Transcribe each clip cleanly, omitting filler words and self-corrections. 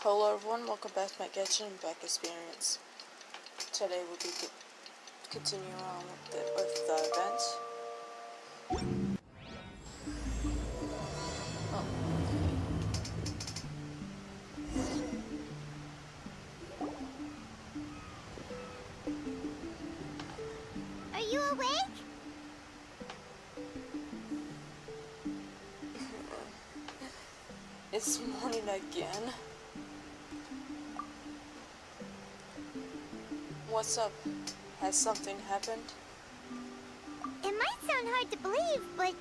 Hello everyone, welcome back to my Genshin back experience. Today we'll be continuing on with the events. Oh, okay. Are you awake? It's morning again. What's up? Has something happened? It might sound hard to believe, but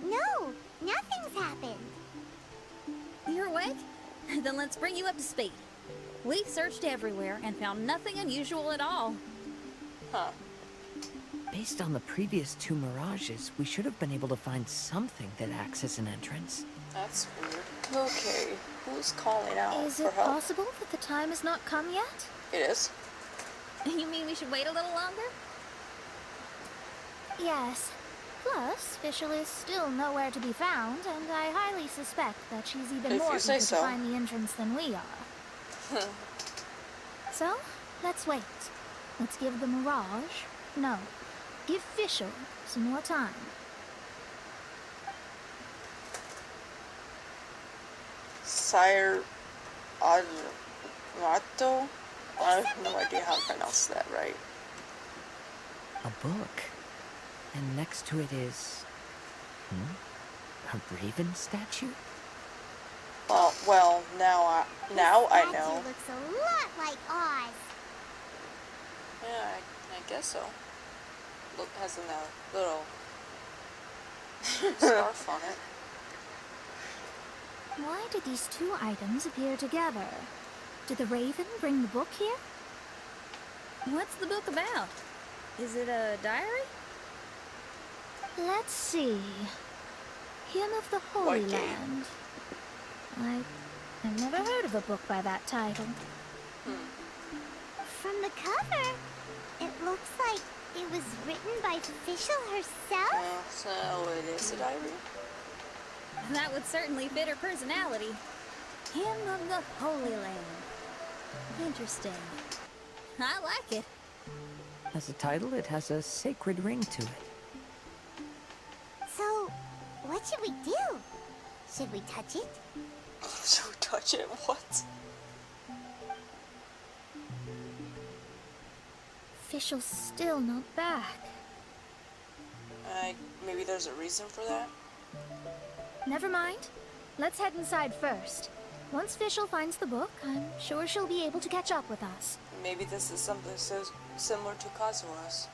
no, nothing's happened. You're awake? Then let's bring you up to speed. We searched everywhere and found nothing unusual at all. Huh. Based on the previous two mirages, we should have been able to find something that acts as an entrance. That's weird. Okay, who's calling out Is for it help? possible that the time has not come yet? It is. You mean we should wait a little longer? Yes. Plus, Fischl is still nowhere to be found, and I highly suspect that she's even If more you say eager so. to find the entrance than we are. So, let's wait. Let's give the Mirage... No. Give Fischl some more time. Sire Admato? I have no idea how to pronounce that right. A book. And next to it is... a raven statue? Well, now I know. Statue looks a lot like Oz. Yeah, I guess so. Look, has a little scarf on it. Why did these two items appear together? Did the raven bring the book here? What's the book about? Is it a diary? Let's see. Hymn of the Holy White Land. I've never heard of a book by that title. From the cover, it looks like it was written by Fischl herself. So it is a diary? That would certainly fit her personality. Hymn of the Holy Land. Interesting. I like it. As a title, it has a sacred ring to it. So, what should we do? Should we touch it? So touch it, what? Fischl's still not back. Maybe there's a reason for that? Never mind. Let's head inside first. Once Fischl finds the book, I'm sure she'll be able to catch up with us. Maybe this is something so similar to Kazuha's.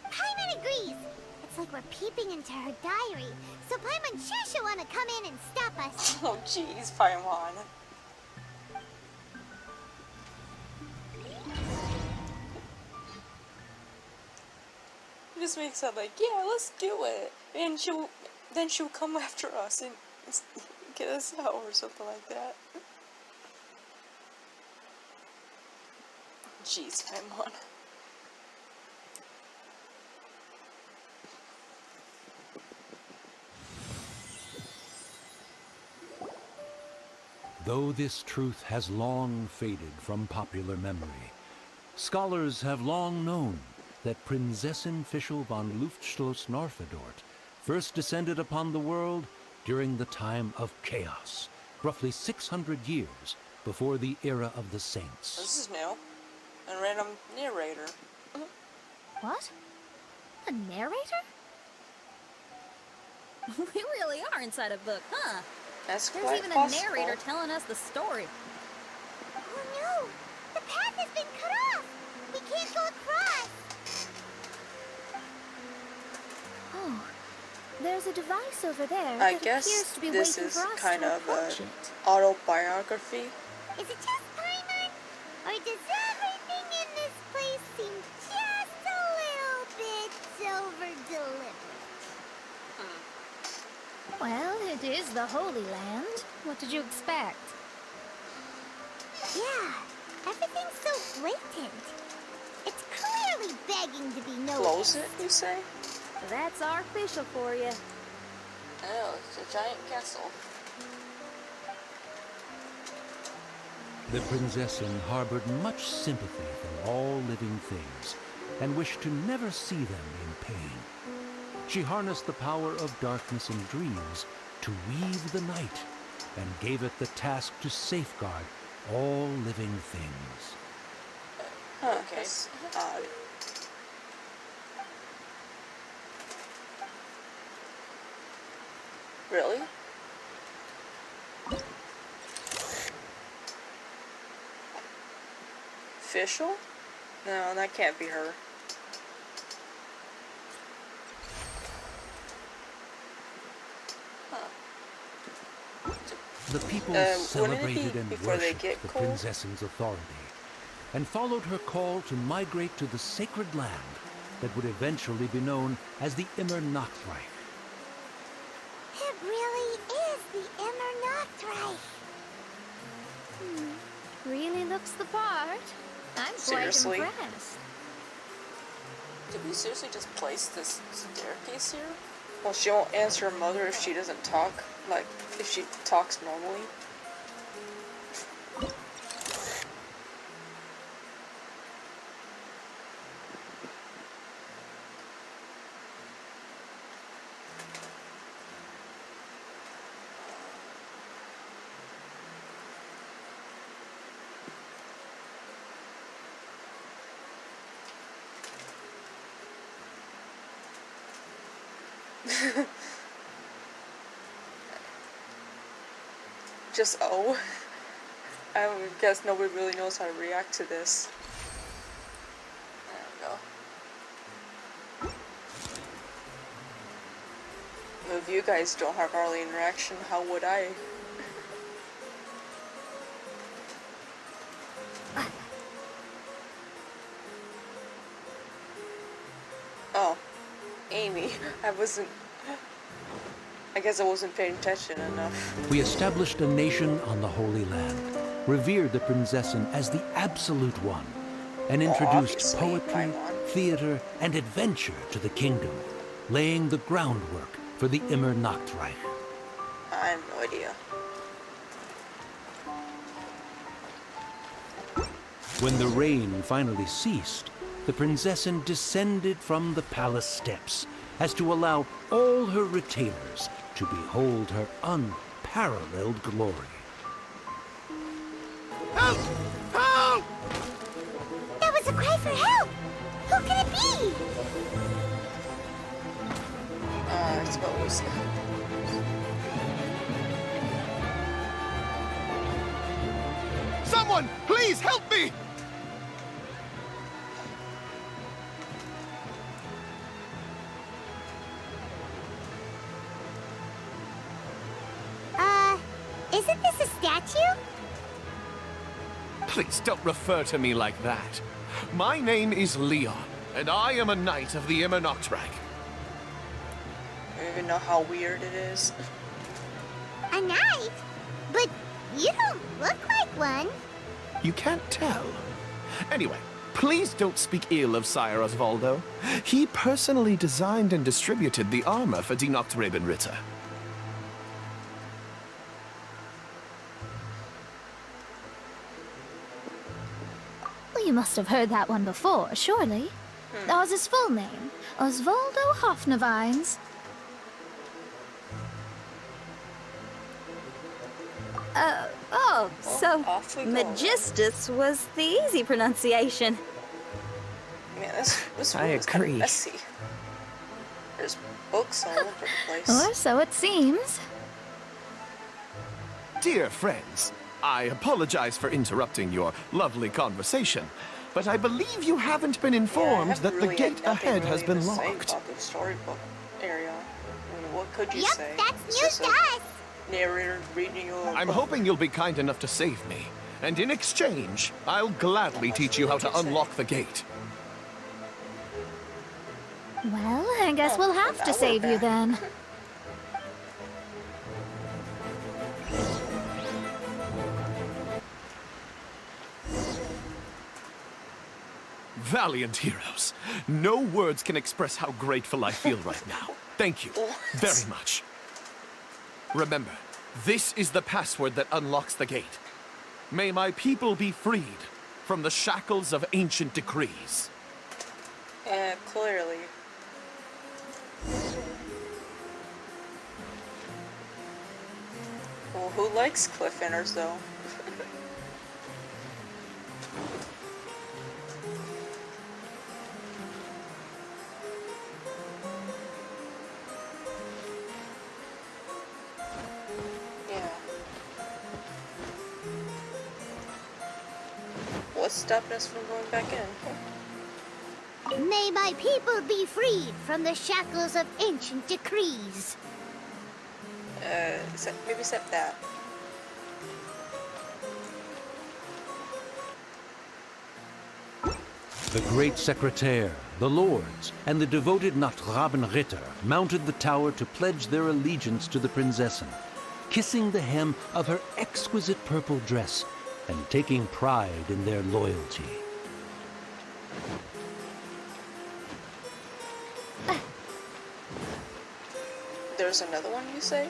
Paimon agrees. It's like we're peeping into her diary, so Paimon's sure she'll want to come in and stop us. Oh jeez, Paimon. It just makes it like, yeah, let's do it. And then she'll come after us and get us out or something like that. Jeez, Paimon. Though this truth has long faded from popular memory, scholars have long known that Prinzessin Fischl von Luftschloss-Norfedort first descended upon the world during the time of chaos, roughly 600 years before the era of the saints. This is new. A random narrator. What? A narrator? We really are inside a book, huh? That's There's quite even a possible. narrator telling us the story. Oh no! The path has been cut off! We can't go across! Oh, there's a device over there I that guess appears to be this waiting is for us kind to of approach an it. autobiography. Is it just Paimon? Or does everything in this place seem just a little bit over-deliberate? Well, it is the Holy Land. What did you expect? Yeah, everything's so blatant. It's clearly begging to be noticed. Close it, you say? That's our Fischl for you. Oh, it's a giant castle. The Prinzessin harbored much sympathy for all living things, and wished to never see them in pain. She harnessed the power of darkness and dreams to weave the night, and gave it the task to safeguard all living things. Huh, Okay. that's odd. Really? Fischl? No, that can't be her. The people wouldn't it be celebrated and before they worshipped get the cold? Prinzessin's authority, and followed her call to migrate to the sacred land that would eventually be known as the Immer Nachtreich. It really is the Inner Noctreich. Really looks the part. I'm quite Seriously? impressed. Did we seriously just place this staircase here? Well, she won't answer her mother if she doesn't talk, like, if she talks normally. Just oh. I would guess nobody really knows how to react to this. There we go. If you guys don't have hardly interaction, how would I? Oh, Amy, I guess I wasn't paying attention enough. We established a nation on the Holy Land, revered the Prinzessin as the absolute one, and introduced obviously, poetry, I'm on. theater, and adventure to the kingdom, laying the groundwork for the Immer Nachtreich. I have no idea. When the rain finally ceased, the Prinzessin descended from the palace steps as to allow all her retainers to behold her unparalleled glory. Help! Help! That was a cry for help! Who can it be? I suppose. Someone, please help me! Isn't this a statue? Please don't refer to me like that. My name is Leon, and I am a knight of the Immer Nachtreich. I don't even know how weird it is. A knight? But you don't look like one. You can't tell. Anyway, please don't speak ill of Sire Osvaldo. He personally designed and distributed the armor for Die Nachtrebenritter. Well, you must have heard that one before, surely. That was his full name, Osvaldo Hofnevines. So off we go. Magistus was the easy pronunciation. Man, this I room is kind of agree. messy. There's books all over the place. Or so it seems. Dear friends, I apologize for interrupting your lovely conversation, but I believe you haven't been Yeah, I informed haven't that really the had gate nothing ahead has really been to say locked. about the storybook area. I mean, what could you Yep, say? that's It's news just to a us. narrator reading you a I'm book. hoping you'll be kind enough to save me, and in exchange, I'll gladly teach you how to unlock the gate. Well, I guess we'll have now to we're save you back. then. Valiant heroes. No words can express how grateful I feel right now. Thank you very much. Remember, this is the password that unlocks the gate. May my people be freed from the shackles of ancient decrees. Clearly. Well, who likes cliffhangers, though? Yeah. What's stopping us from going back in? May my people be freed from the shackles of ancient decrees. Maybe except that. The great secretaire, the lords, and the devoted Nachtrabenritter mounted the tower to pledge their allegiance to the Prinzessin, kissing the hem of her exquisite purple dress and taking pride in their loyalty. There's another one, you say?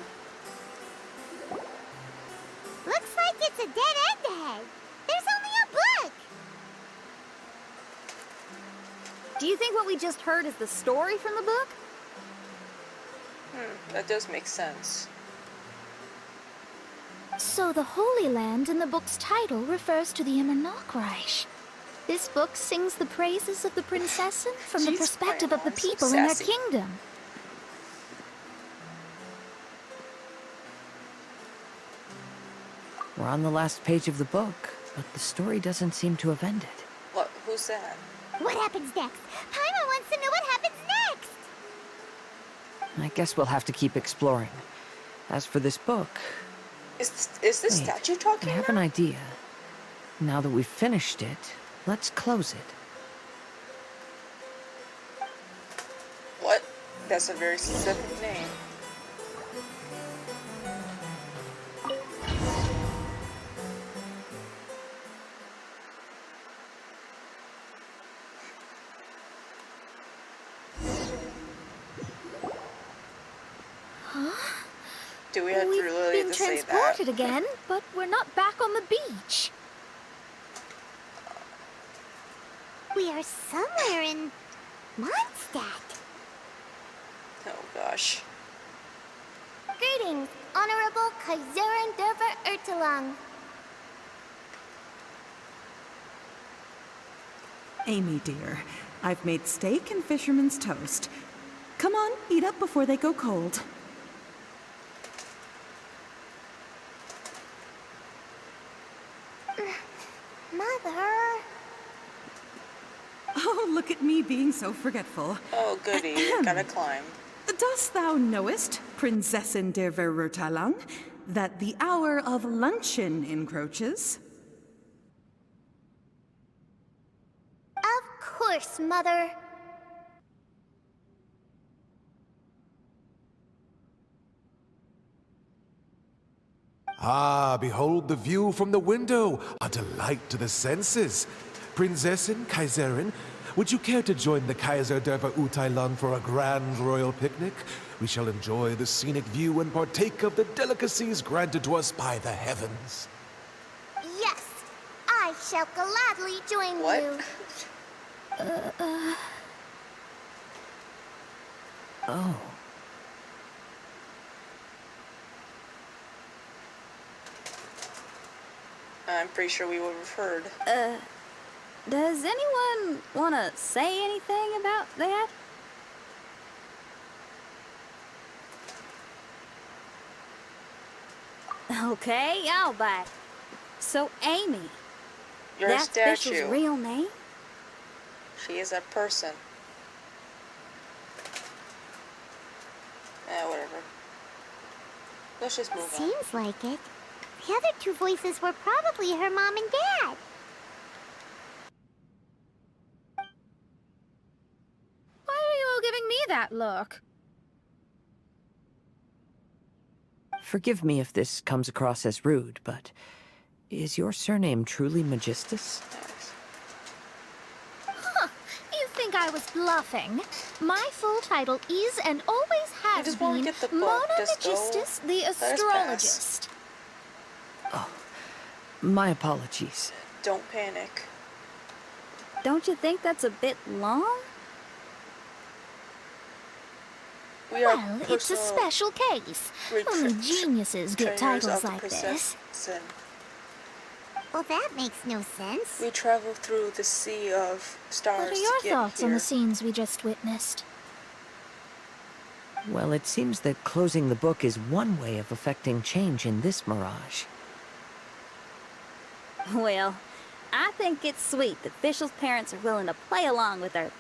Looks like it's a dead end ahead. There's only a book. Do you think what we just heard is the story from the book? That does make sense. So the Holy Land in the book's title refers to the Inner Nordreich. This book sings the praises of the Prinzessin from the Jeez, perspective of the Grandma, so people in their sassy. kingdom. We're on the last page of the book, but the story doesn't seem to have ended. What? Who's that? What happens next? Paimon wants to know what happens next. I guess we'll have to keep exploring. As for this book, Is this Wait, statue I talking have now? an idea. Now that we've finished it, let's close it. What? That's a very specific name. Do we have to We've really been to say that? transported again, but we're not back on the beach. We are somewhere in Mondstadt. Oh gosh. Greetings, Honorable Kaiserin Derver Ertelang. Amy, dear, I've made steak and fisherman's toast. Come on, eat up before they go cold. Mother. Oh, look at me being so forgetful. Oh goody, gotta climb. Dost thou knowest, Prinzessin der Verurteilung, that the hour of luncheon encroaches? Of course, Mother. Ah, behold the view from the window, a delight to the senses. Prinzessin, Kaiserin, would you care to join the Kaiser der Verurteilung for a grand royal picnic? We shall enjoy the scenic view and partake of the delicacies granted to us by the heavens. Yes, I shall gladly join What? you. Oh. I'm pretty sure we would have heard. Does anyone want to say anything about that? Okay, I'll bite. So, Amy, You're a that's Fischl's statue. real name? She is a person. Whatever. Let's just move on. Seems like it. The other two voices were probably her mom and dad. Why are you all giving me that look? Forgive me if this comes across as rude, but is your surname truly Magistus? You think I was bluffing? My full title is and always has just wanna been get the book. Mona Just go. Magistus, the Let us pass. astrologist. My apologies. Don't panic. Don't you think that's a bit long? We are Well, it's a special case. Only geniuses get titles like this. Well, that makes no sense. We travel through the sea of stars What are to your get thoughts here. on the scenes we just witnessed? Well, it seems that closing the book is one way of affecting change in this mirage. Well, I think it's sweet that Fischl's parents are willing to play along with her.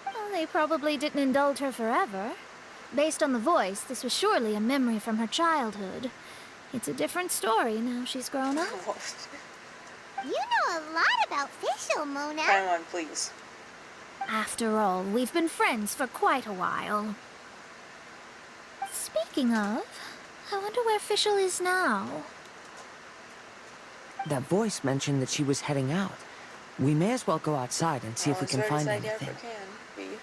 Well, they probably didn't indulge her forever. Based on the voice, this was surely a memory from her childhood. It's a different story now she's grown up. You know a lot about Fischl, Mona. Hang on, please. After all, we've been friends for quite a while. Speaking of, I wonder where Fischl is now. That voice mentioned that she was heading out. We may as well go outside and see if we can find anything. Ever can be. Okay.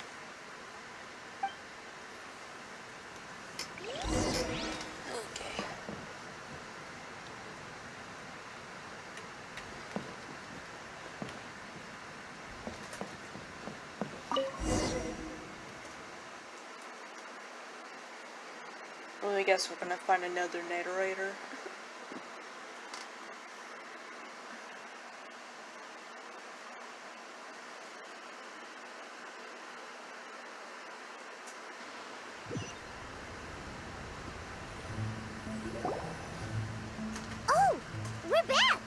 Well, I guess we're gonna find another narrator. Oh, we're back.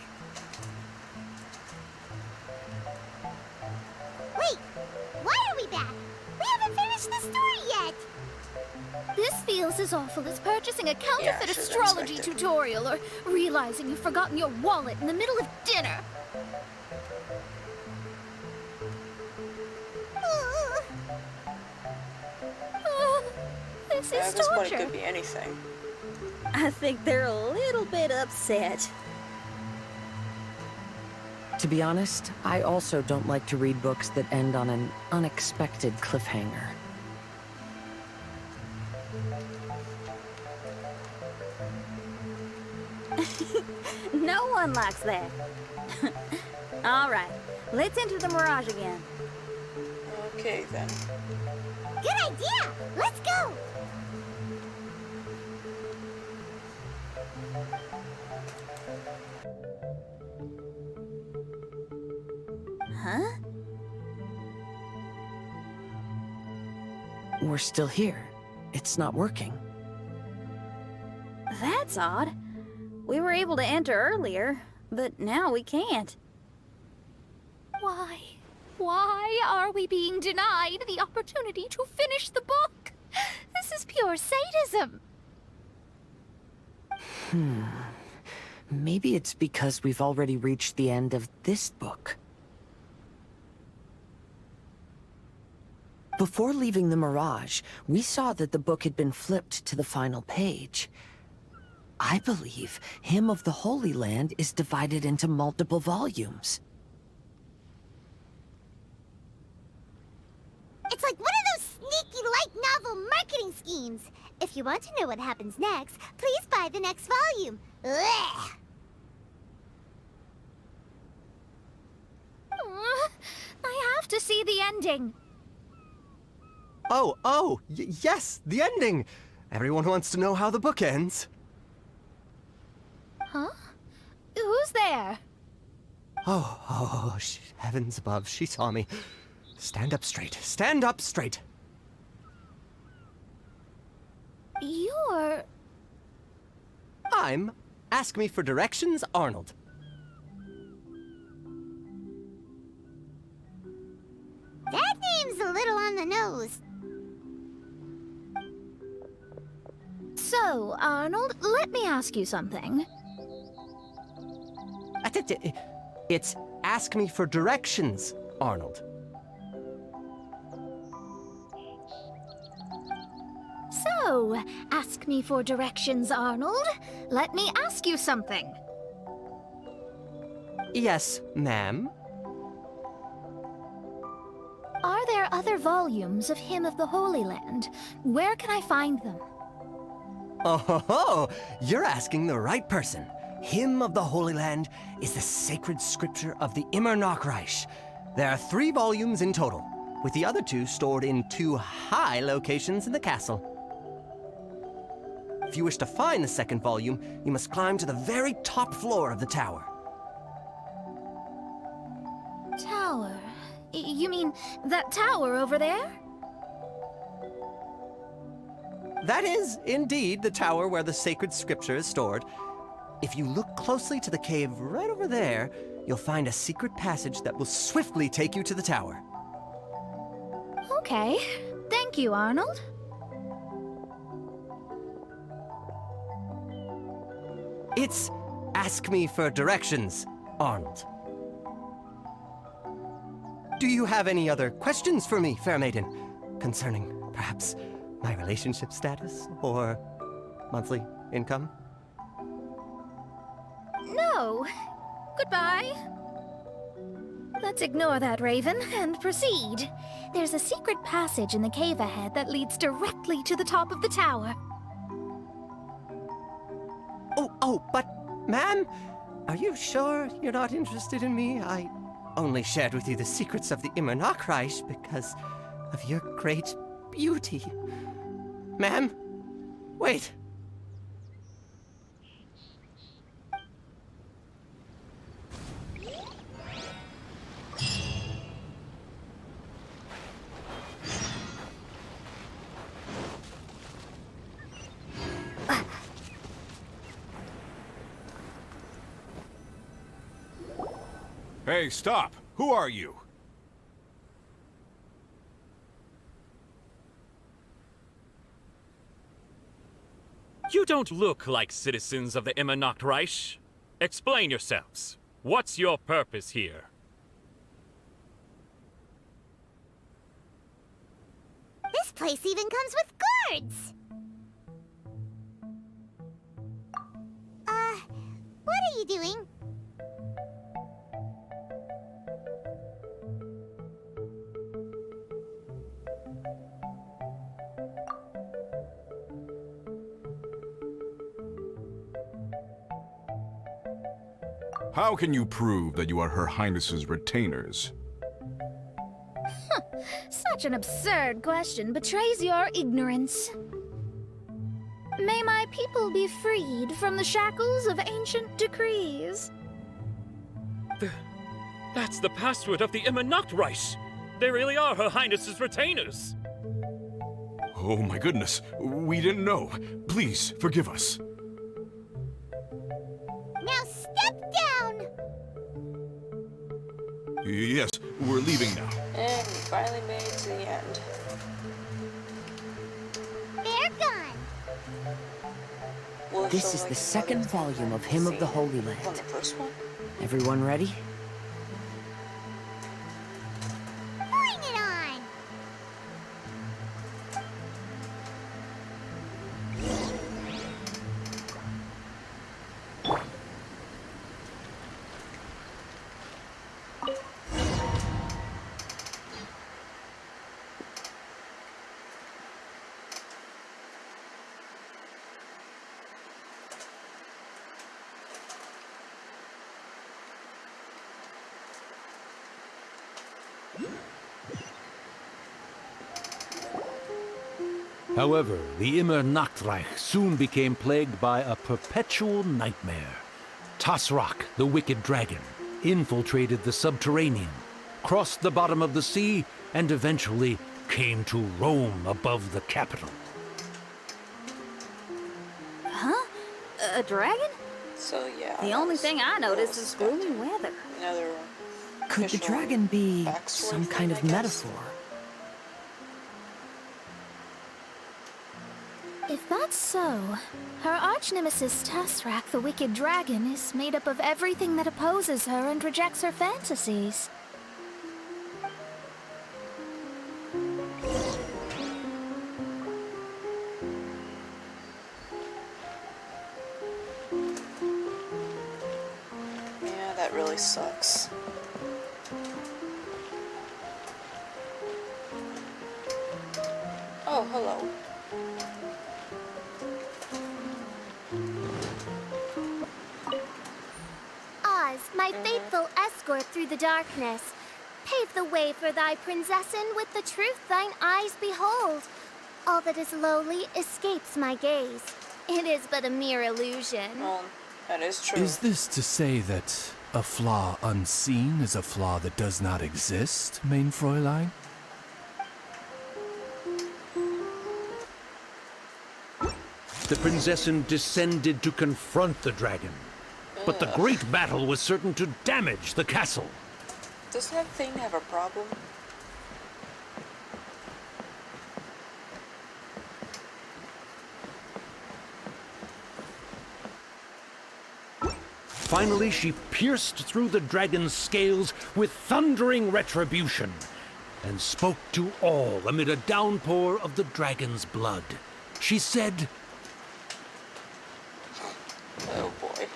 Wait, why are we back? We haven't finished the story yet. This feels as awful as purchasing a counterfeit should've astrology expected. tutorial or realizing you've forgotten your wallet in the middle of dinner. This Yeah, is this one torture. could be anything. I think they're a little bit upset. To be honest, I also don't like to read books that end on an unexpected cliffhanger. No one likes that. All right, let's enter the mirage again. Okay, then. Good idea. Let's go. Huh? We're still here. It's not working. That's odd. We were able to enter earlier, but now we can't. Why? Why are we being denied the opportunity to finish the book? This is pure sadism. Maybe it's because we've already reached the end of this book. Before leaving the Mirage, we saw that the book had been flipped to the final page. I believe Hymn of the Holy Land is divided into multiple volumes. It's like one of those sneaky light novel marketing schemes. If you want to know what happens next, please buy the next volume. Ugh. I have to see the ending. Yes, the ending! Everyone wants to know how the book ends. Huh? Who's there? Heavens above, she saw me. Stand up straight, stand up straight! You're... I'm Ask Me for Directions, Arnold. That name's a little on the nose. So, Arnold, let me ask you something. It's Ask Me for Directions, Arnold. So, ask me for directions, Arnold. Let me ask you something. Yes, ma'am. Are there other volumes of Hymn of the Holy Land? Where can I find them? Oh, you're asking the right person. Hymn of the Holy Land is the sacred scripture of the Immernachtreich. There are 3 volumes in total, with the other 2 stored in 2 high locations in the castle. If you wish to find the second volume, you must climb to the very top floor of the tower. Tower? You mean that tower over there? That is, indeed, the tower where the sacred scripture is stored. If you look closely to the cave right over there, you'll find a secret passage that will swiftly take you to the tower. Okay. Thank you, Arnold. It's Ask Me for Directions, Arnold. Do you have any other questions for me, fair maiden? Concerning, perhaps, my relationship status or monthly income? No. Goodbye. Let's ignore that, Raven, and proceed. There's a secret passage in the cave ahead that leads directly to the top of the tower. But, ma'am, are you sure you're not interested in me? I only shared with you the secrets of the Immernachtreich because of your great beauty. Ma'am, wait. Hey, stop! Who are you? You don't look like citizens of the Immernachtreich. Explain yourselves. What's your purpose here? This place even comes with guards! What are you doing? How can you prove that you are Her Highness's retainers? Such an absurd question betrays your ignorance. May my people be freed from the shackles of ancient decrees. That's the password of the Immernachtreich. They really are Her Highness's retainers. Oh my goodness, we didn't know. Please, forgive us. Now step down! Yes, we're leaving now. And we finally made it to the end. They're gone! Will it This show, is like, the second volume of Hymn of the Holy on Land. the first one? Everyone ready? Bring it on! However, the Immernachtreich soon became plagued by a perpetual nightmare. Tasrak, the wicked dragon, infiltrated the subterranean, crossed the bottom of the sea, and eventually came to roam above the capital. Huh? A dragon? So yeah. The only thing I noticed is gloomy weather. Another Could the official dragon be backstory some thing, kind I of guess? metaphor? If that's so, her arch-nemesis Tasrak, the wicked dragon, is made up of everything that opposes her and rejects her fantasies. Yeah, that really sucks. Oh, hello. escort through the darkness. Pave the way for thy princessin with the truth thine eyes behold. All that is lowly escapes my gaze. It is but a mere illusion. Well, that is true. Is this to say that a flaw unseen is a flaw that does not exist, mein Fräulein? The Prinzessin descended to confront the dragon. But the great battle was certain to damage the castle. Does that thing have a problem? Finally, she pierced through the dragon's scales with thundering retribution and spoke to all amid a downpour of the dragon's blood. She said, Oh boy.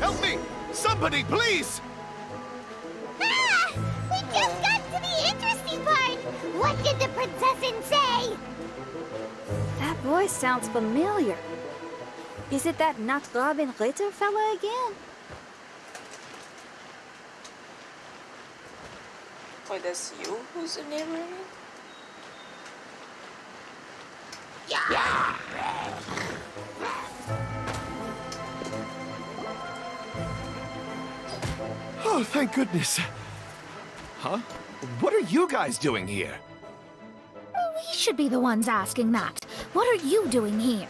Help me! Somebody, please! Ah! We just got to the interesting part! What did the princessin say? That voice sounds familiar. Is it that Not Robin Ritter fella again? Wait, that's you who's narrating? Oh, thank goodness. Huh? What are you guys doing here? We should be the ones asking that. What are you doing here?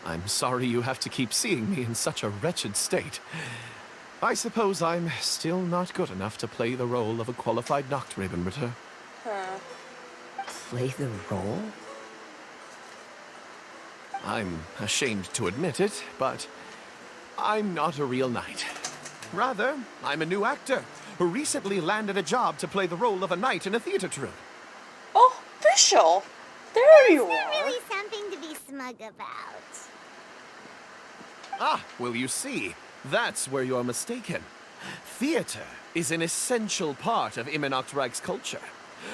I'm sorry you have to keep seeing me in such a wretched state. I suppose I'm still not good enough to play the role of a qualified Nachtrebenritter. Huh. Play the role? I'm ashamed to admit it, but I'm not a real knight. Rather, I'm a new actor who recently landed a job to play the role of a knight in a theater troupe. Oh, Fischl! There you Isn't there are! really something to be smug about? Ah, well, you see, that's where you're mistaken. Theater is an essential part of Immernachtreich's culture.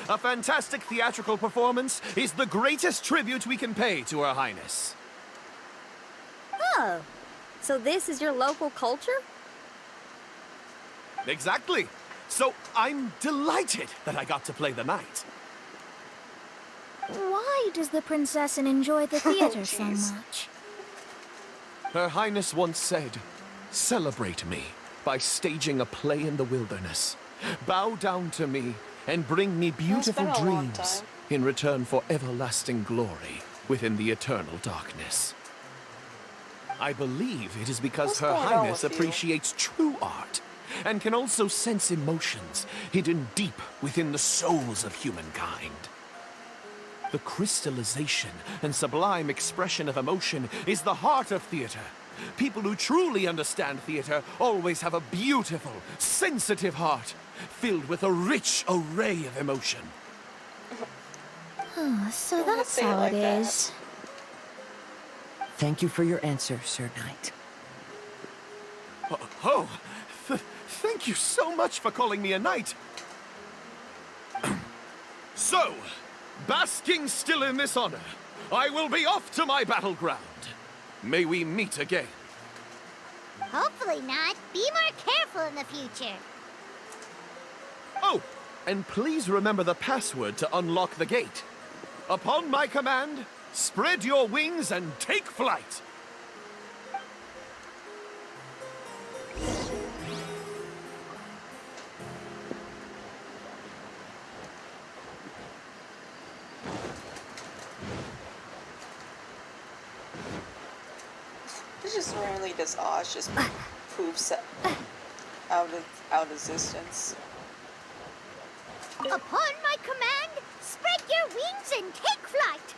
A fantastic theatrical performance is the greatest tribute we can pay to Her Highness. Oh, so this is your local culture? Exactly. So I'm delighted that I got to play the knight. Why does the princessin enjoy the theater so jeez. much? Her Highness once said, "Celebrate me by staging a play in the wilderness. Bow down to me and bring me beautiful been a long dreams time. in return for everlasting glory within the eternal darkness." I believe it is because What's Her going on Highness with you? appreciates true art and can also sense emotions hidden deep within the souls of humankind. The crystallization and sublime expression of emotion is the heart of theater. People who truly understand theater always have a beautiful, sensitive heart, filled with a rich array of emotion. Oh, so Don't that's say it how like it that. is. Thank you for your answer, Sir Knight. Thank you so much for calling me a knight. So, basking still in this honor, I will be off to my battleground. May we meet again. Hopefully not. Be more careful in the future. Oh, and please remember the password to unlock the gate. Upon my command, spread your wings and take flight. It's just randomly does Oz just poofs out of existence. Upon my command, spread your wings and take flight.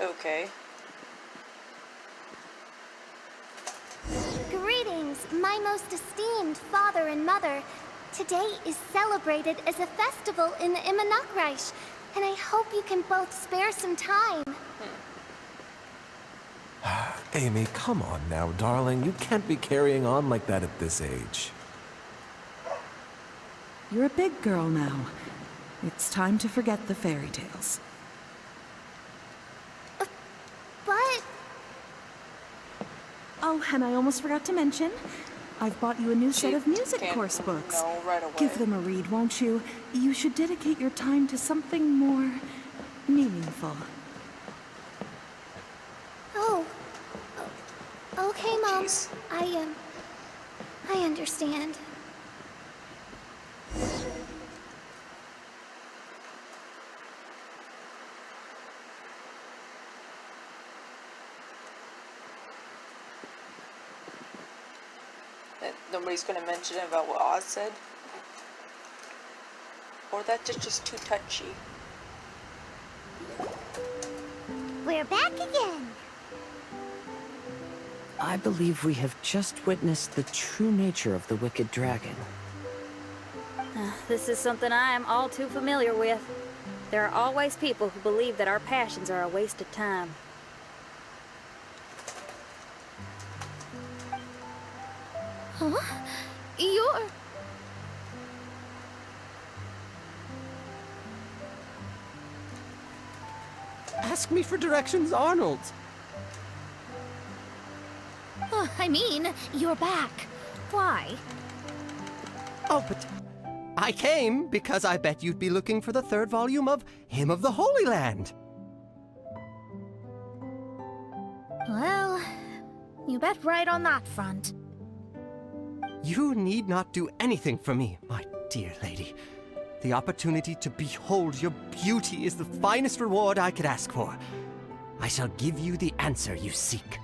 Okay. Greetings, my most esteemed father and mother. Today is celebrated as a festival in the Immonakreich, and I hope you can both spare some time. Amy, come on now, darling. You can't be carrying on like that at this age. You're a big girl now. It's time to forget the fairy tales. But... Oh, and I almost forgot to mention, I've bought you a new set of music can't course books. know right away. Give them a read, won't you? You should dedicate your time to something more meaningful. Oh. Okay, Mom. Jeez. I understand. That nobody's gonna mention about what Oz said? Or that's just too touchy? We're back again. I believe we have just witnessed the true nature of the wicked dragon. This is something I am all too familiar with. There are always people who believe that our passions are a waste of time. Huh? You're... Ask me for directions, Arnold. I mean, you're back. Why? Oh, but I came because I bet you'd be looking for the third volume of Hymn of the Holy Land. Well, you bet right on that front. You need not do anything for me, my dear lady. The opportunity to behold your beauty is the finest reward I could ask for. I shall give you the answer you seek.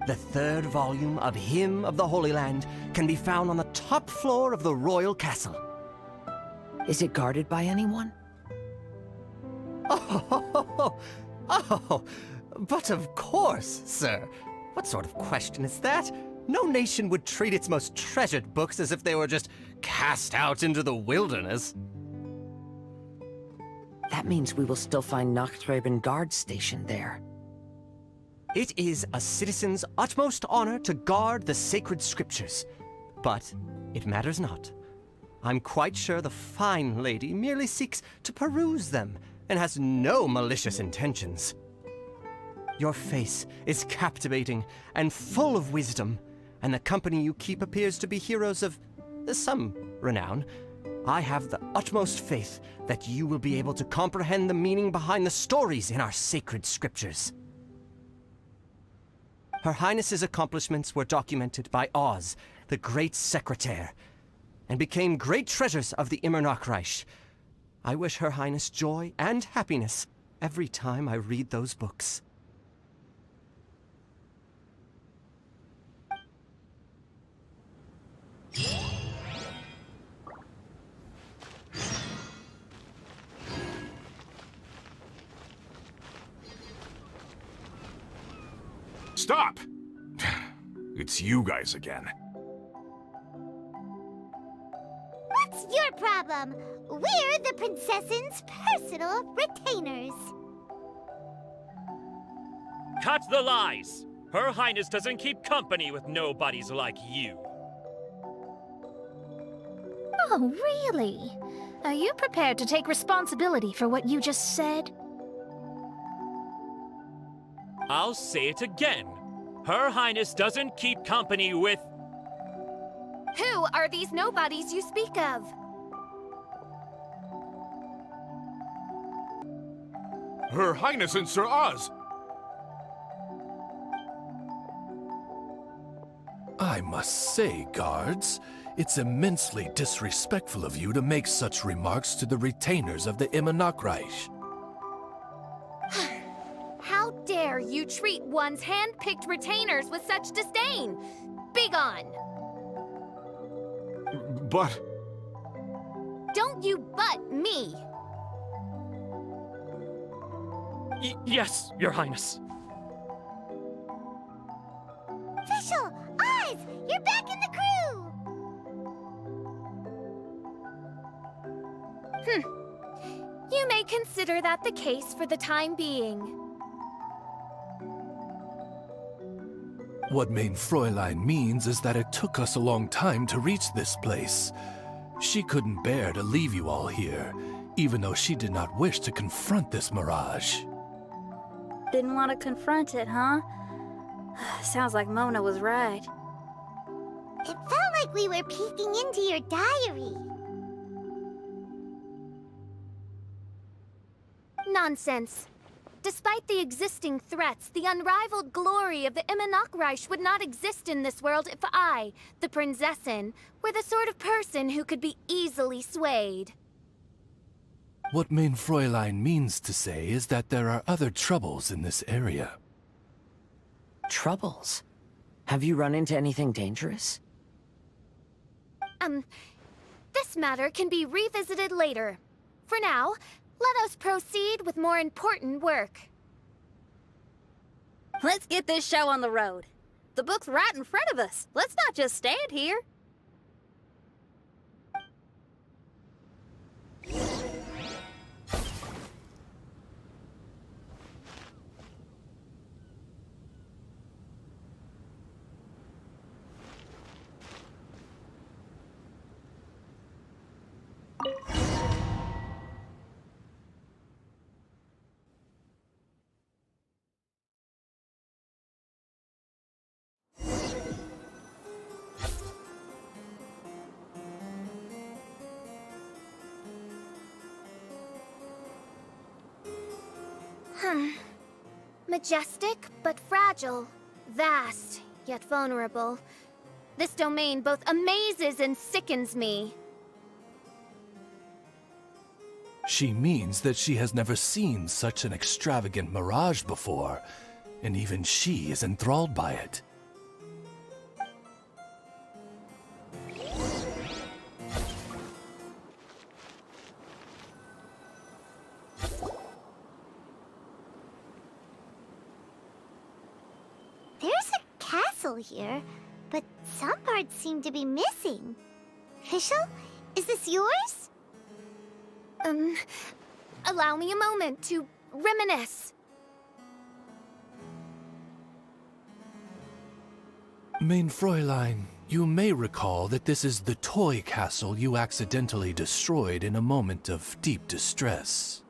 The third volume of Hymn of the Holy Land can be found on the top floor of the royal castle. Is it guarded by anyone? Oh, but of course, sir. What sort of question is that? No nation would treat its most treasured books as if they were just cast out into the wilderness. That means we will still find Nachtgraben guard stationed there. It is a citizen's utmost honor to guard the sacred scriptures. But it matters not. I'm quite sure the fine lady merely seeks to peruse them and has no malicious intentions. Your face is captivating and full of wisdom, and the company you keep appears to be heroes of some renown. I have the utmost faith that you will be able to comprehend the meaning behind the stories in our sacred scriptures. Her Highness's accomplishments were documented by Oz, the great secretaire, and became great treasures of the Immonakreich. I wish Her Highness joy and happiness every time I read those books. Stop! It's you guys again. What's your problem? We're the princess's personal retainers. Cut the lies! Her Highness doesn't keep company with nobodies like you. Oh, really? Are you prepared to take responsibility for what you just said? I'll say it again. Her Highness doesn't keep company with... Who are these nobodies you speak of? Her Highness and Sir Oz! I must say, guards, it's immensely disrespectful of you to make such remarks to the retainers of the Immonakreich. How dare you treat one's hand-picked retainers with such disdain? Begone! But... don't you butt me! Yes, Your Highness. Fischl! Oz! You're back in the crew! You may consider that the case for the time being. What Mein Fräulein means is that it took us a long time to reach this place. She couldn't bear to leave you all here, even though she did not wish to confront this mirage. Didn't want to confront it, huh? Sounds like Mona was right. It felt like we were peeking into your diary. Nonsense. Despite the existing threats, the unrivaled glory of the Immernachtreich would not exist in this world if I, the Prinzessin, were the sort of person who could be easily swayed. What Mein Fräulein means to say is that there are other troubles in this area. Troubles? Have you run into anything dangerous? This matter can be revisited later. For now, let us proceed with more important work. Let's get this show on the road. The book's right in front of us. Let's not just stand here. Majestic, but fragile. Vast, yet vulnerable. This domain both amazes and sickens me. She means that she has never seen such an extravagant mirage before, and even she is enthralled by it. There's a castle here, but some parts seem to be missing. Fischl, is this yours? Allow me a moment to reminisce. Mein Fräulein, you may recall that this is the toy castle you accidentally destroyed in a moment of deep distress.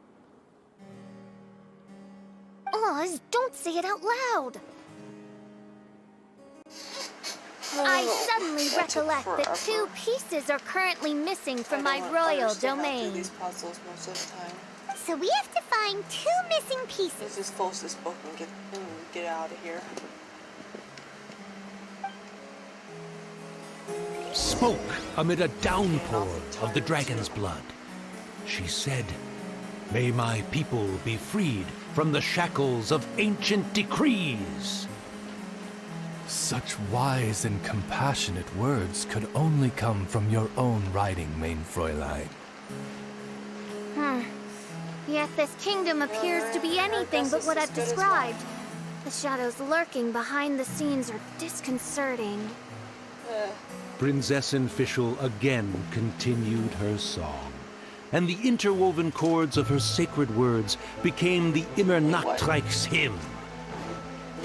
Oz, don't say it out loud. I suddenly recollect that 2 pieces are currently missing from my royal domain. These puzzles most of the time. So we have to find 2 missing pieces. Let's just close this book and get out of here. Spoke amid a downpour of the dragon's blood. She said, "May my people be freed from the shackles of ancient decrees." Such wise and compassionate words could only come from your own writing, Mein Fräulein. Yet this kingdom appears to be anything but what I've described. The shadows lurking behind the scenes are disconcerting. Prinzessin Fischl again continued her song, and the interwoven chords of her sacred words became the Immernachtreich's hymn.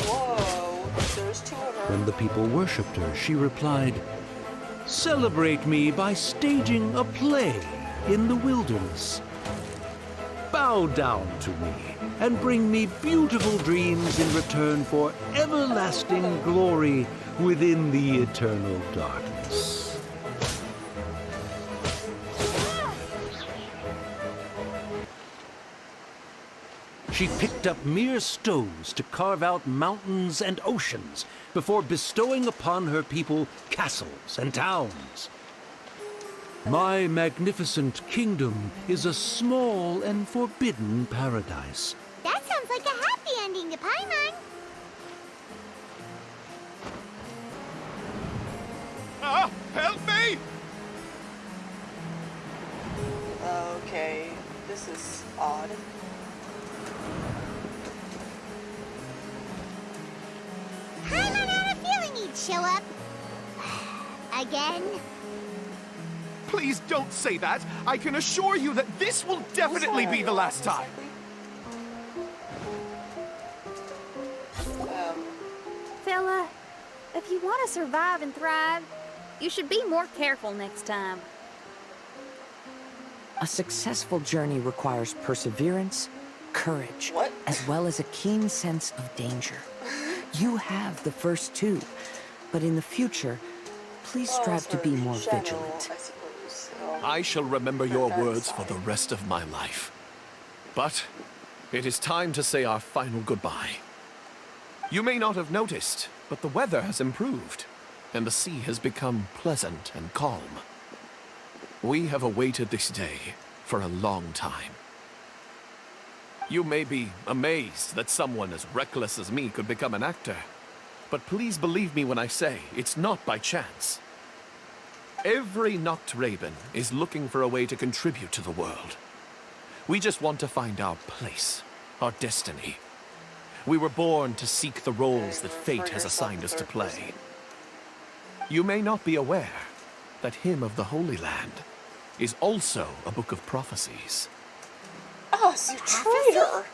Whoa, there's 2 of her. When the people worshipped her, she replied, "Celebrate me by staging a play in the wilderness. Bow down to me and bring me beautiful dreams in return for everlasting glory within the eternal darkness." She picked up mere stones to carve out mountains and oceans before bestowing upon her people castles and towns. My magnificent kingdom is a small and forbidden paradise. That sounds like a happy ending to Paimon. Ah! Help me! This is odd. I don't have a feeling you'd show up. Again? Please don't say that. I can assure you that this will definitely be the last time. Fella, if you want to survive and thrive, you should be more careful next time. A successful journey requires perseverance, courage, What? as well as a keen sense of danger. You have the first two, but in the future, please strive to be more vigilant. I suppose. I shall remember your words for the rest of my life. But it is time to say our final goodbye. You may not have noticed, but the weather has improved, and the sea has become pleasant and calm. We have awaited this day for a long time. You may be amazed that someone as reckless as me could become an actor, but please believe me when I say it's not by chance. Every Noct Raven is looking for a way to contribute to the world. We just want to find our place, our destiny. We were born to seek the roles that fate has assigned us to play. You may not be aware that Hymn of the Holy Land is also a book of prophecies. Us, you traitor!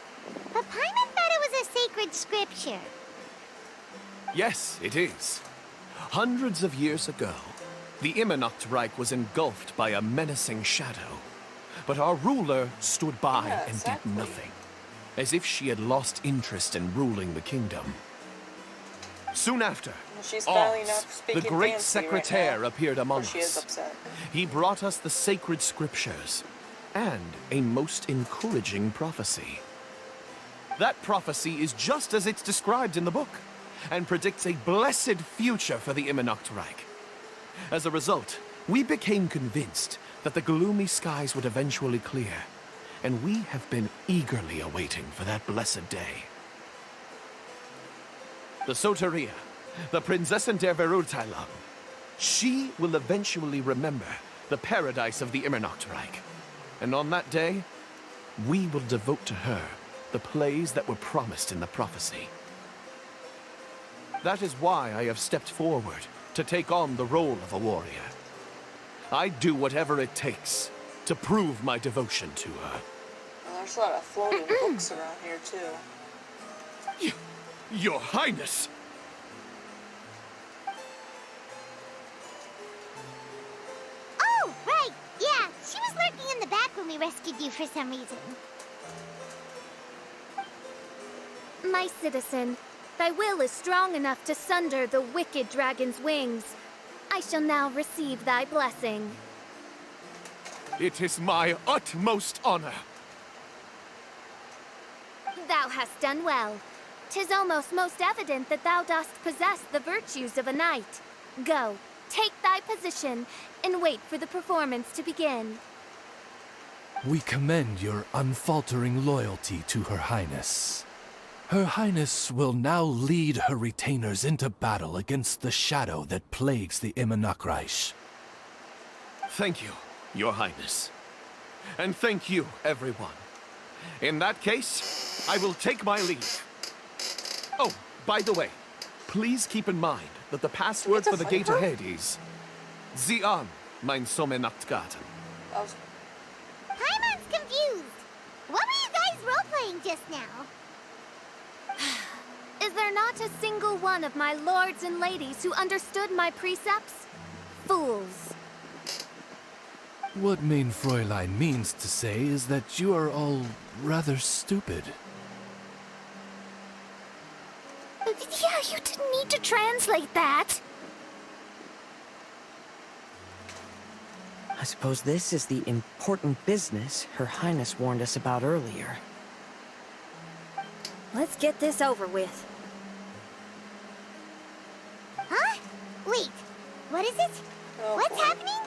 But Paimon thought it was a sacred scripture. Yes, it is. Hundreds of years ago, the Immernacht Reich was engulfed by a menacing shadow. But our ruler stood by and did nothing, as if she had lost interest in ruling the kingdom. Soon after, She's finally not Oz, speaking the great fancy secretaire, right now. appeared among She is us. upset. He brought us the sacred scriptures and a most encouraging prophecy. That prophecy is just as it's described in the book and predicts a blessed future for the Immernacht Reich. As a result, we became convinced that the gloomy skies would eventually clear, and we have been eagerly awaiting for that blessed day. The Soteria, the Prinzessin der Verurteilung, she will eventually remember the paradise of the Immernacht Reich. And on that day, we will devote to her the plays that were promised in the prophecy. That is why I have stepped forward to take on the role of a warrior. I'd do whatever it takes to prove my devotion to her. Well, there's a lot of floating books around here, too. Your Highness! Oh, right. Yeah, she was lurking in the back when we rescued you for some reason. My citizen, thy will is strong enough to sunder the wicked dragon's wings. I shall now receive thy blessing. It is my utmost honor. Thou hast done well. 'Tis almost most evident that thou dost possess the virtues of a knight. Go, take thy position, and wait for the performance to begin. We commend your unfaltering loyalty to Her Highness. Her Highness will now lead her retainers into battle against the shadow that plagues the Immernacht Reich. Thank you, Your Highness. And thank you, everyone. In that case, I will take my leave. Oh, by the way, please keep in mind that the password for the gate ahead is Zian, mein Sommernachtgarten. Paimon's confused. What were you guys role-playing just now? Is there not a single one of my lords and ladies who understood my precepts? Fools. What Mein Fräulein means to say is that you are all rather stupid. Yeah, you didn't need to translate that. I suppose this is the important business Her Highness warned us about earlier. Let's get this over with. Huh? Wait, what is it? Oh, What's boy. happening?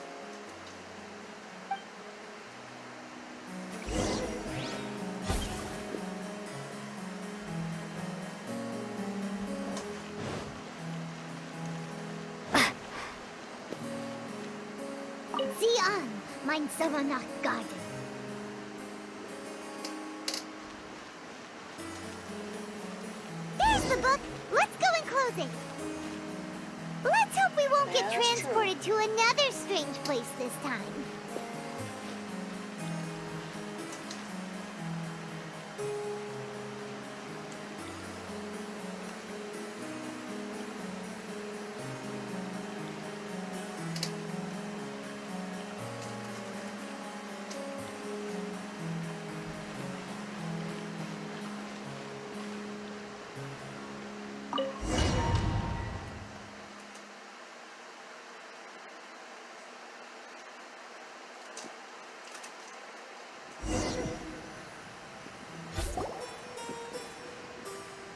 Zian, mein Sommernachtgarten. safe. Let's hope we won't get Yeah, that's transported to another strange place this time.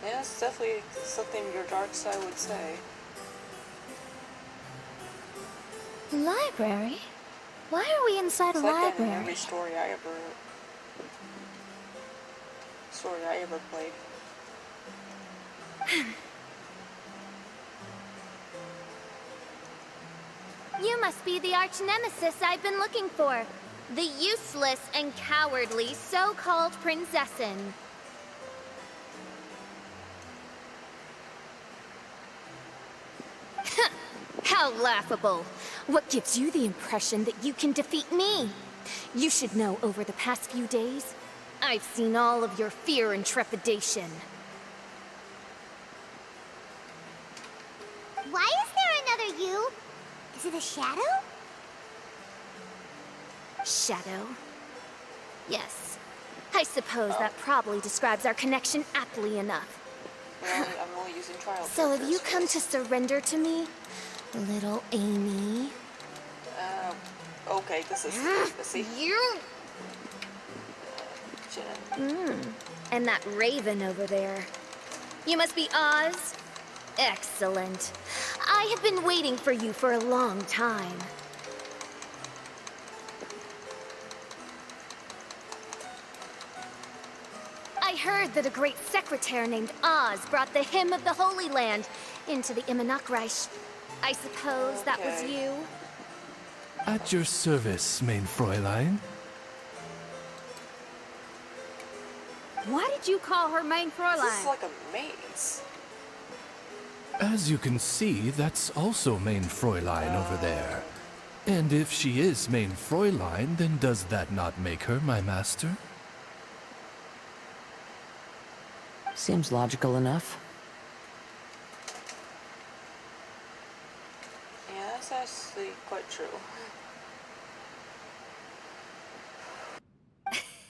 Yeah, it's definitely something your dark side would say. Library? Why are we inside It's a like that in library? every story I ever played. You must be the arch nemesis I've been looking for. The useless and cowardly so-called Prinzessin. How laughable. What gives you the impression that you can defeat me? You should know over the past few days, I've seen all of your fear and trepidation. Why is there another you? Is it a shadow? Shadow? Yes. I suppose that probably describes our connection aptly enough. I'm only using trial. So have you come to surrender to me, little Amy? Okay, this is see. You. And that raven over there. You must be Oz? Excellent. I have been waiting for you for a long time. I heard that a great secretary named Oz brought the Hymn of the Holy Land into the Immonok-Reich. I suppose that was you? At your service, mein Fräulein. Why did you call her mein Fräulein? This is like a maze. As you can see, that's also mein Fräulein over there. And if she is mein Fräulein, then does that not make her my master? Seems logical enough. Yeah, that's actually quite true.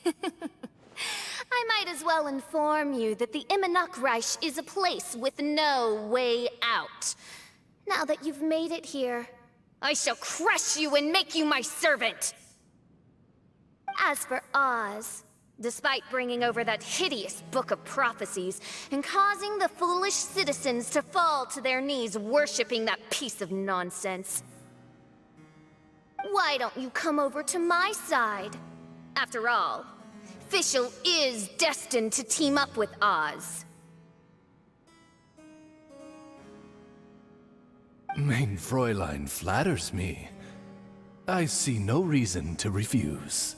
I might as well inform you that the Immonok-Reich is a place with no way out. Now that you've made it here, I shall crush you and make you my servant! As for Oz, despite bringing over that hideous book of prophecies and causing the foolish citizens to fall to their knees worshipping that piece of nonsense, why don't you come over to my side? After all, Fischl is destined to team up with Oz. Mein Fräulein flatters me. I see no reason to refuse.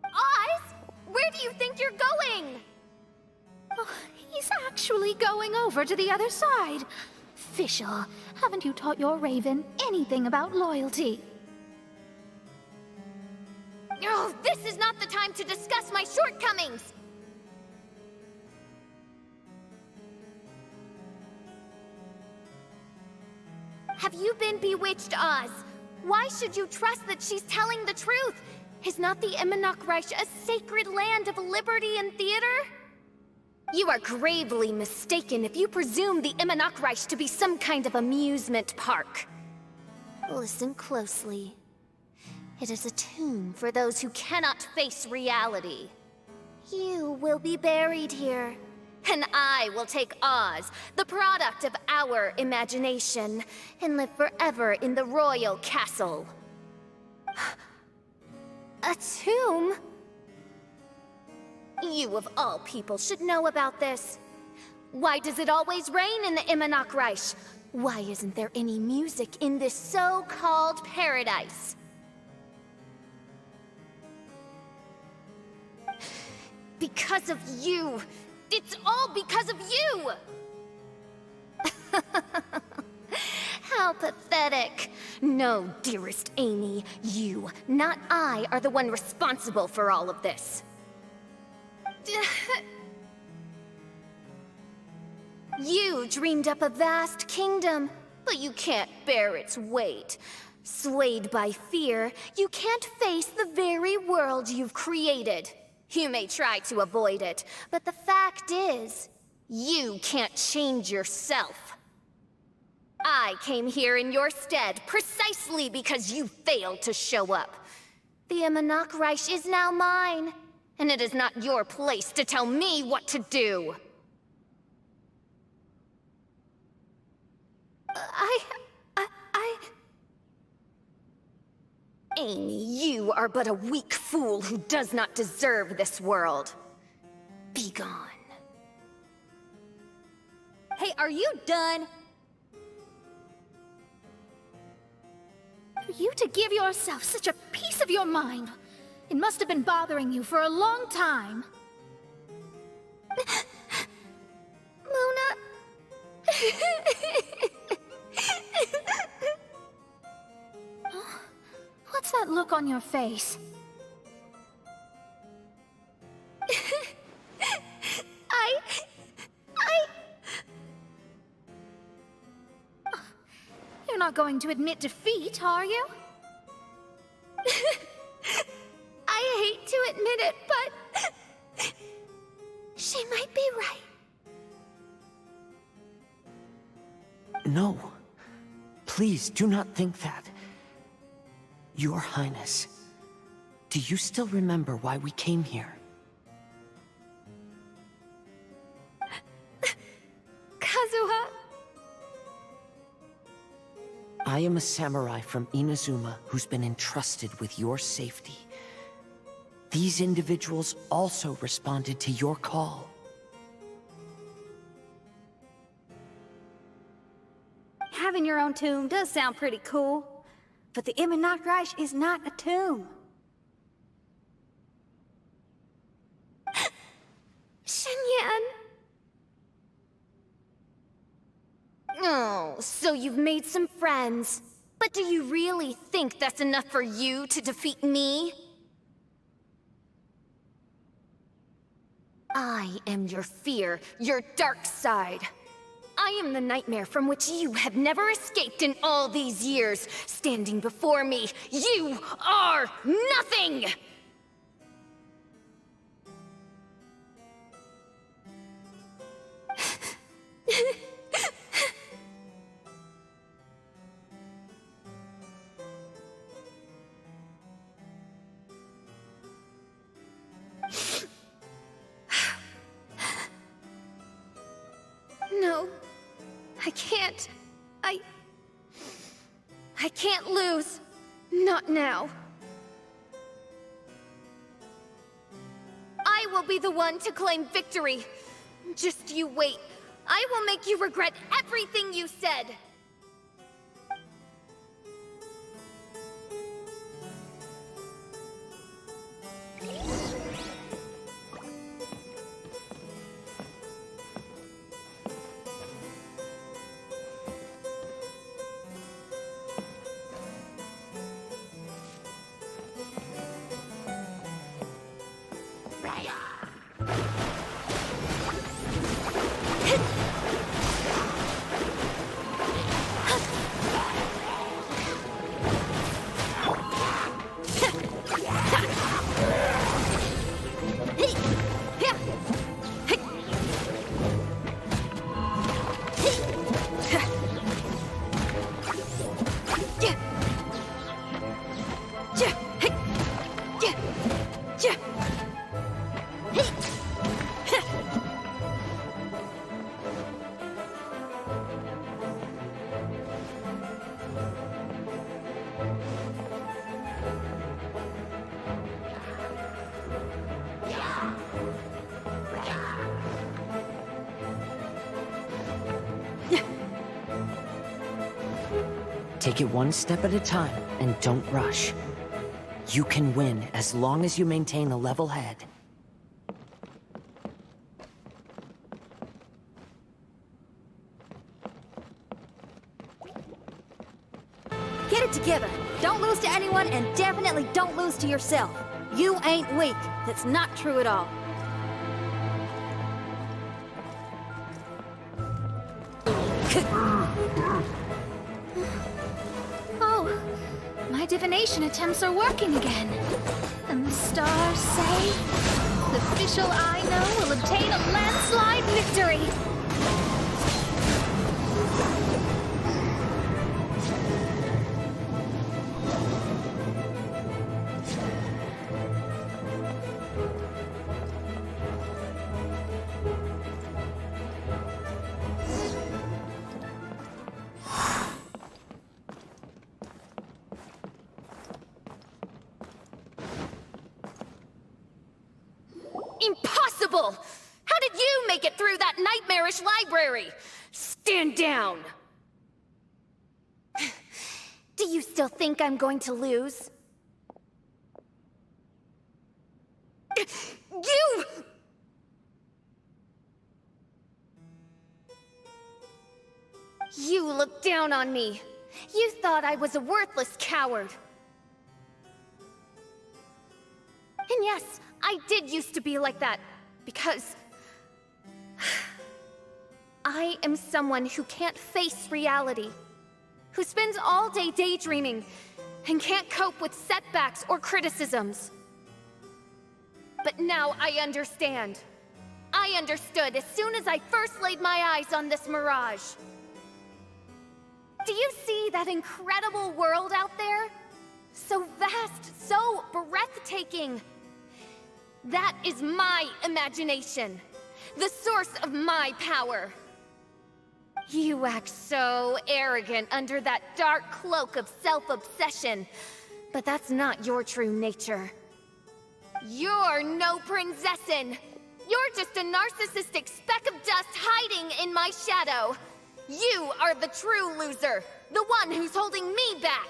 Oz? Where do you think you're going? Oh, he's actually going over to the other side. Fischl, haven't you taught your raven anything about loyalty? Oh, this is not the time to discuss my shortcomings! Have you been bewitched, Oz? Why should you trust that she's telling the truth? Is not the Immonok-Reich a sacred land of liberty and theater? You are gravely mistaken if you presume the Immonok-Reich to be some kind of amusement park. Listen closely. It is a tomb for those who cannot face reality. You will be buried here, and I will take Oz, the product of our imagination, and live forever in the royal castle. A tomb? You of all people should know about this. Why does it always rain in the Immonok-Reich? Why isn't there any music in this so-called paradise? Because of you, It's all because of you! How pathetic. No, dearest Amy, you, not I, are the one responsible for all of this. You dreamed up a vast kingdom, but you can't bear its weight. Swayed by fear, you can't face the very world you've created. You may try to avoid it, but the fact is, you can't change yourself. I came here in your stead precisely because you failed to show up. The Immanok Reich is now mine, and it is not your place to tell me what to do. Amy, you are but a weak fool who does not deserve this world. Be gone. Hey, are you done? For you to give yourself such a piece of your mind, it must have been bothering you for a long time. Luna... What's that look on your face? You're not going to admit defeat, are you? I hate to admit it, but... she might be right. No. Please, do not think that. Your Highness, do you still remember why we came here? Kazuha? I am a samurai from Inazuma who's been entrusted with your safety. These individuals also responded to your call. Having your own tomb does sound pretty cool, but the Immanok Reich is not a tomb. Shenyan! Oh, so you've made some friends. But do you really think that's enough for you to defeat me? I am your fear, your dark side. I am the nightmare from which you have never escaped in all these years. Standing before me, you are nothing! No, I can't. I can't lose. Not now. I will be the one to claim victory. Just you wait. I will make you regret everything you said. Take it one step at a time, and don't rush. You can win as long as you maintain a level head. together. Don't lose to anyone, and definitely don't lose to yourself. You ain't weak. That's not true at all. Oh, my divination attempts are working again. And the stars say the Fischl I know will obtain a landslide victory. Impossible! How did you make it through that nightmarish library? Stand down! Do you still think I'm going to lose? You! You looked down on me. You thought I was a worthless coward. And yes, I did used to be like that, because I am someone who can't face reality, who spends all day daydreaming, and can't cope with setbacks or criticisms. But now I understand. I understood as soon as I first laid my eyes on this mirage. Do you see that incredible world out there? So vast, so breathtaking. That is my imagination, the source of my power. You act so arrogant under that dark cloak of self-obsession, but that's not your true nature. You're no Prinzessin. You're just a narcissistic speck of dust hiding in my shadow. You are the true loser, the one who's holding me back.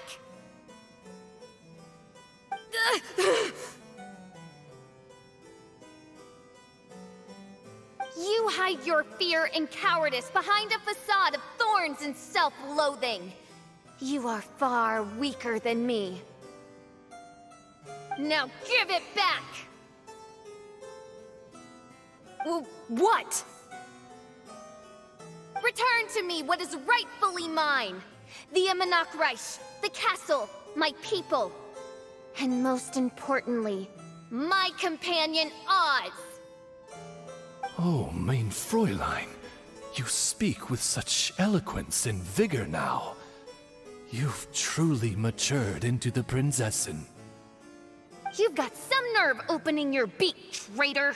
You hide your fear and cowardice behind a facade of thorns and self-loathing. You are far weaker than me. Now give it back! What? Return to me what is rightfully mine. The Immanok Reich, the castle, my people. And most importantly, my companion Oz. Oh, mein Fräulein, you speak with such eloquence and vigor now. You've truly matured into the Prinzessin. You've got some nerve opening your beak, traitor!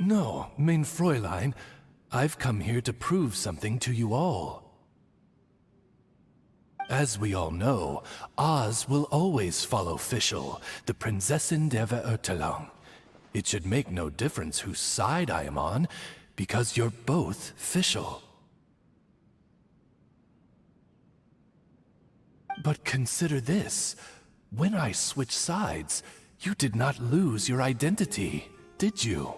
No, mein Fräulein, I've come here to prove something to you all. As we all know, Oz will always follow Fischl, the Prinzessin der Verurteilung. It should make no difference whose side I am on, because you're both Fischl. But consider this. When I switched sides, you did not lose your identity, did you?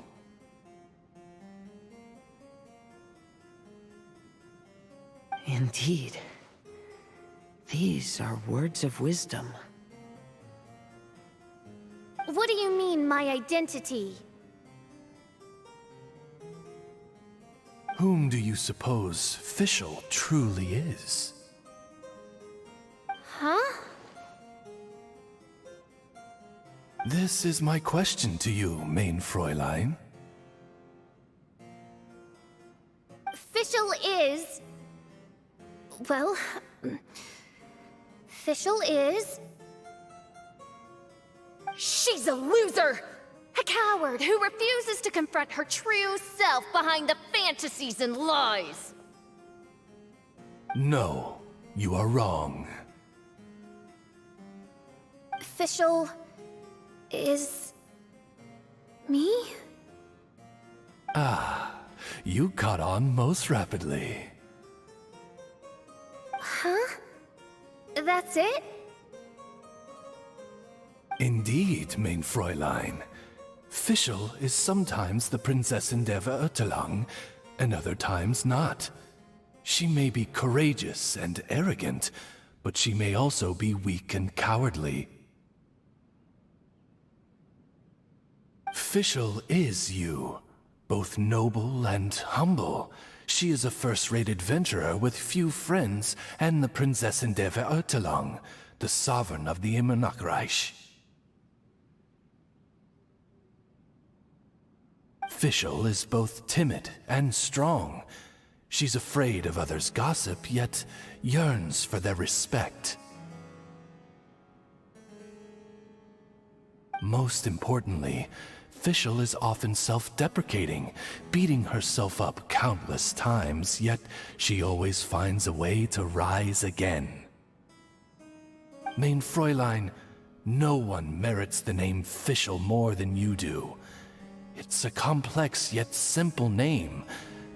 Indeed. These are words of wisdom. What do you mean, my identity? Whom do you suppose Fischl truly is? Huh? This is my question to you, mein Fräulein. Fischl is... Well... Fischl is... She's a loser! A coward who refuses to confront her true self behind the fantasies and lies! No, you are wrong. Fischl... is... me? Ah, you caught on most rapidly. Huh? That's it? Indeed, mein Fräulein. Fischl is sometimes the Prinzessin der Verurteilung, and other times not. She may be courageous and arrogant, but she may also be weak and cowardly. Fischl is you, both noble and humble. She is a first-rate adventurer with few friends and the Prinzessin der Verurteilung, the sovereign of the Immernachtreich. Fischl is both timid and strong. She's afraid of others' gossip, yet yearns for their respect. Most importantly, Fischl is often self-deprecating, beating herself up countless times, yet she always finds a way to rise again. Mein Fräulein, no one merits the name Fischl more than you do. It's a complex yet simple name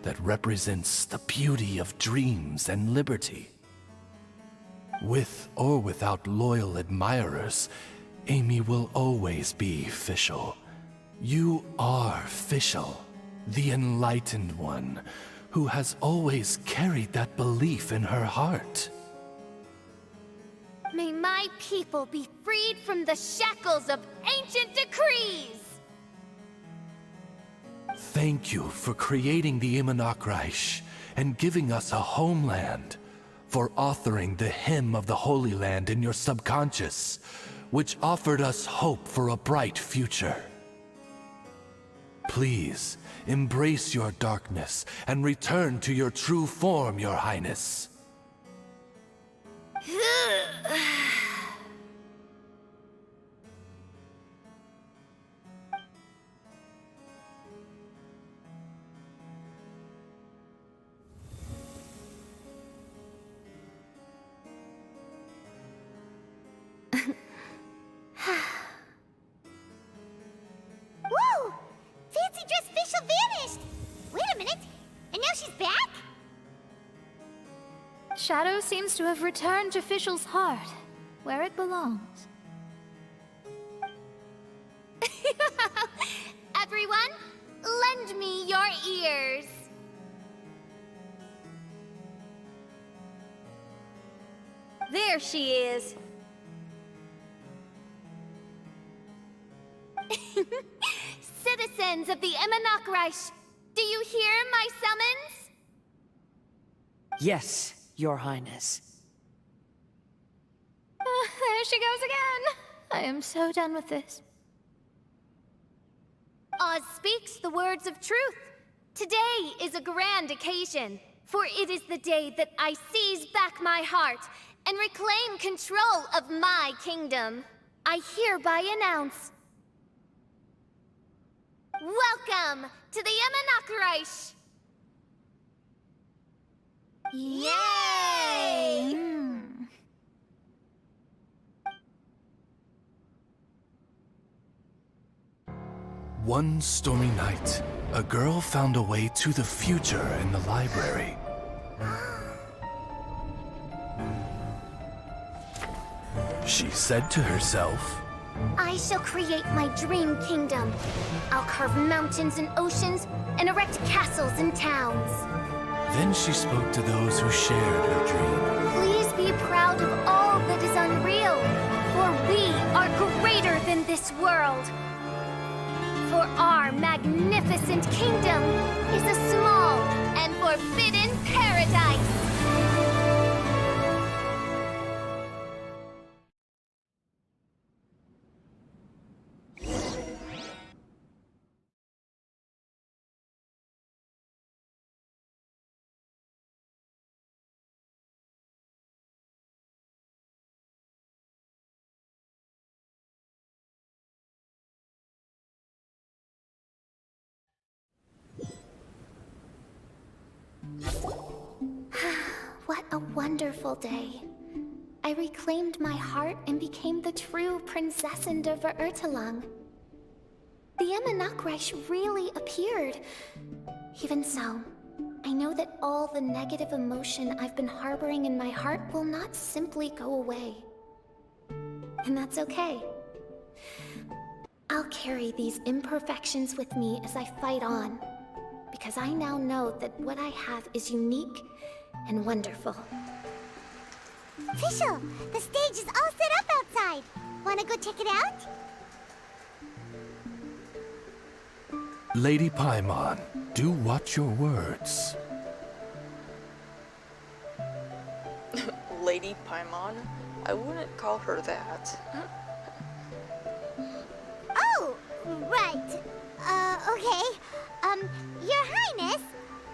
that represents the beauty of dreams and liberty. With or without loyal admirers, Amy will always be Fischl. You are Fischl, the enlightened one, who has always carried that belief in her heart. May my people be freed from the shackles of ancient decrees! Thank you for creating the Immernachtreich and giving us a homeland, for authoring the hymn of the Holy Land in your subconscious, which offered us hope for a bright future. Please, embrace your darkness and return to your true form, Your Highness. Whoa! Fancy dress Fischl vanished! Wait a minute, and now she's back? Shadow seems to have returned to Fischl's heart, where it belongs. Everyone, lend me your ears. There she is. Citizens of the Immernachtreich, do you hear my summons? Yes, Your Highness. There she goes again. I am so done with this. Oz speaks the words of truth. Today is a grand occasion, for it is the day that I seize back my heart and reclaim control of my kingdom. I hereby announce... Welcome to the Immernachtreich! Yay! One stormy night, a girl found a way to the future in the library. She said to herself, I shall create my dream kingdom. I'll carve mountains and oceans and erect castles and towns. Then she spoke to those who shared her dream. Please be proud of all that is unreal, for we are greater than this world. For our magnificent kingdom is a small and forbidden paradise. What a wonderful day. I reclaimed my heart and became the true Prinzessin der Verurteilung. The Immernachtreich really appeared. Even so, I know that all the negative emotion I've been harboring in my heart will not simply go away. And that's okay. I'll carry these imperfections with me as I fight on, because I now know that what I have is unique and wonderful. Fischl, the stage is all set up outside. Wanna go check it out? Lady Paimon, do watch your words. Lady Paimon? I wouldn't call her that. Oh, right. Okay. Your Highness,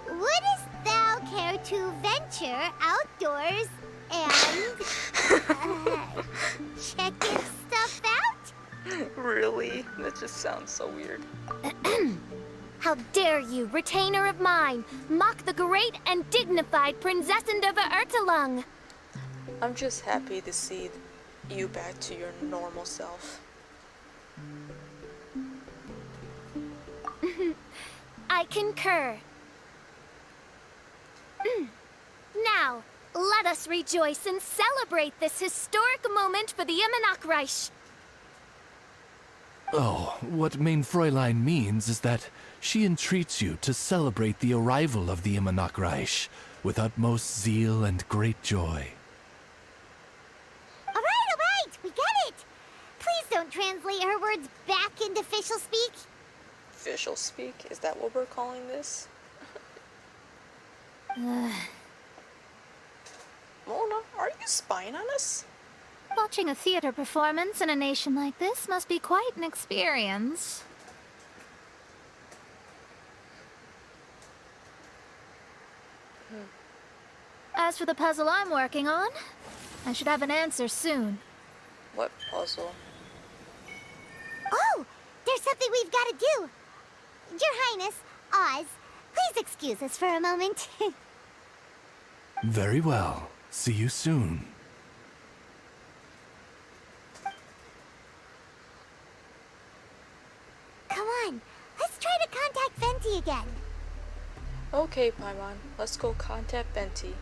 wouldst thou care to venture outdoors and, check its stuff out? Really? That just sounds so weird. How dare you, retainer of mine, mock the great and dignified Prinzessin der Verurteilung! I'm just happy to see you back to your normal self. I concur. Now, let us rejoice and celebrate this historic moment for the Immenach Reich. Oh, what Mein Fräulein means is that she entreats you to celebrate the arrival of the Immenach Reich with utmost zeal and great joy. All right, we get it. Please don't translate her words back into Fischl speak. Fischl speak? Is that what we're calling this? Mona, are you spying on us? Watching a theater performance in a nation like this must be quite an experience. As for the puzzle I'm working on, I should have an answer soon. What puzzle? Oh, there's something we've got to do. Your Highness, Oz, please excuse us for a moment. Very well. See you soon. Come on, let's try to contact Venti again. Okay, Paimon, let's go contact Venti.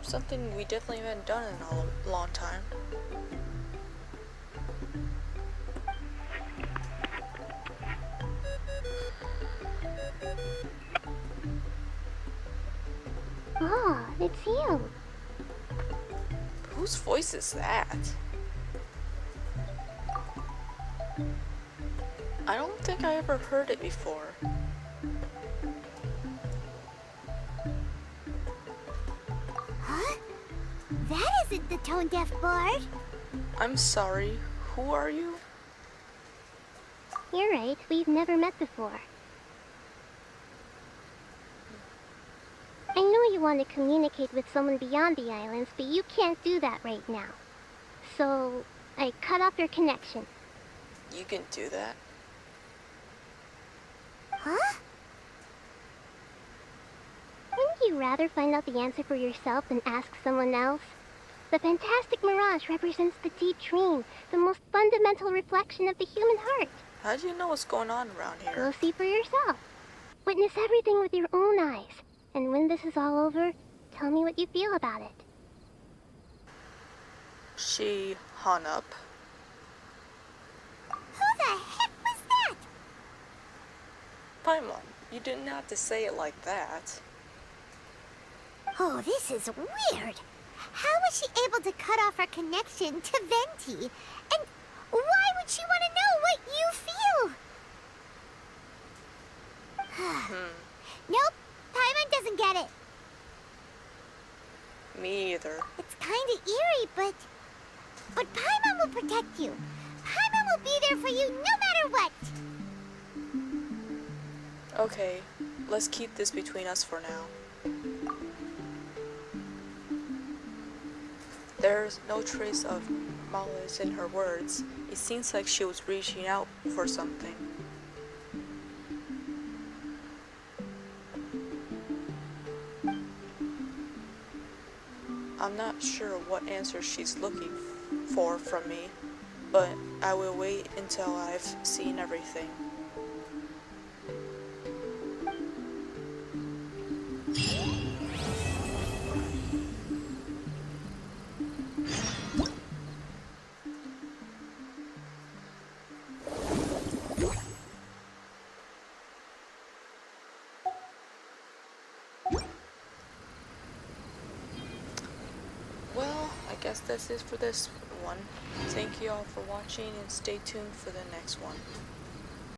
Something we definitely haven't done in a long time. Ah, it's you. Whose voice is that? I don't think I ever heard it before. Huh? That isn't the tone-deaf bard. I'm sorry, who are you? You're right, we've never met before. I know you want to communicate with someone beyond the islands, but you can't do that right now. So, I cut off your connection. You can do that. Huh? Wouldn't you rather find out the answer for yourself than ask someone else? The fantastic mirage represents the deep dream, the most fundamental reflection of the human heart. How do you know what's going on around here? Go see for yourself. Witness everything with your own eyes. And when this is all over, tell me what you feel about it. She hung up. Who the heck was that? Paimon, you didn't have to say it like that. Oh, this is weird. How was she able to cut off our connection to Venti? And why would she want to know what you feel? Nope, Paimon doesn't get it. Me either. It's kind of eerie, but Paimon will protect you. Paimon will be there for you no matter what. Okay, let's keep this between us for now. There's no trace of malice in her words. It seems like she was reaching out for something. I'm not sure what answer she's looking for from me, but I will wait until I've seen everything. guess that's it for this one. Thank you all for watching and stay tuned for the next one.